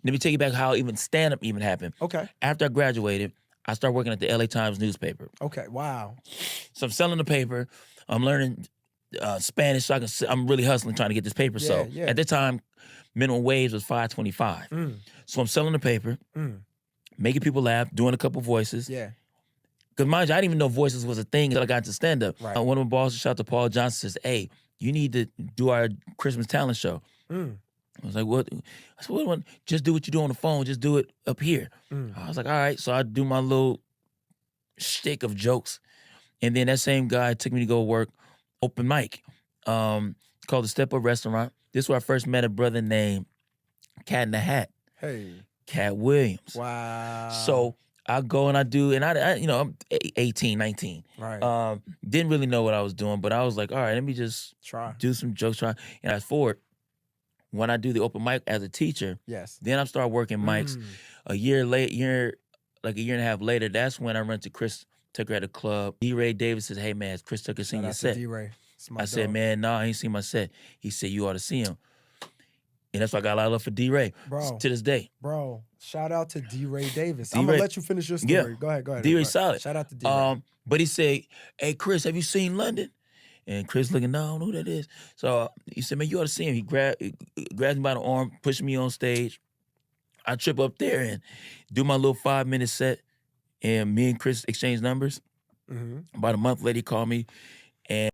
Let me take you back how even stand-up even happened. Okay. After I graduated, I started working at the LA Times newspaper. Okay. Wow. So I'm selling the paper. I'm learning Spanish. So I'm really hustling trying to get this paper sold. Yeah. At the time, minimum wage was $5.25. So I'm selling the paper, making people laugh, doing a couple voices. Yeah. Because mind you, I didn't even know voices was a thing until I got into stand-up. Right. One of my bosses, shout out to Paul Johnson, says, hey, you need to do our Christmas talent show. I was like, what? I said, what? Just do what you do on the phone. Just do it up here. I was like, all right. So I do my little shtick of jokes. And then that same guy took me to go work open mic called the Step Up Restaurant. This is where I first met a brother named Cat in the Hat. Hey. Cat Williams. Wow. So I go and I do, and I I'm 18, 19. Right. Didn't really know what I was doing, but I was like, all right, let me just Try. do some jokes. Try. And fast forward, when I do the open mic as a teacher, Yes. then I start working mics. A year and a half later, that's when I run to Chris Tucker at a club. D-Ray Davis says, hey man, has Chris Tucker seen your set? D-Ray. I said, man, no, I ain't seen my set. He said, you ought to see him. And that's why I got a lot of love for D-Ray to this day. Bro, shout out to D-Ray Davis. D-Ray. I'm going to let you finish your story. Yeah. Go ahead. D-Ray solid. Shout out to D-Ray. But he said, hey, Chris, have you seen London? And Chris looking, no, I don't know who that is. So he said, man, you ought to see him. He grabs me by the arm, pushed me on stage. I trip up there and do my little 5-minute set. And me and Chris exchange numbers. About a month later, he called me. And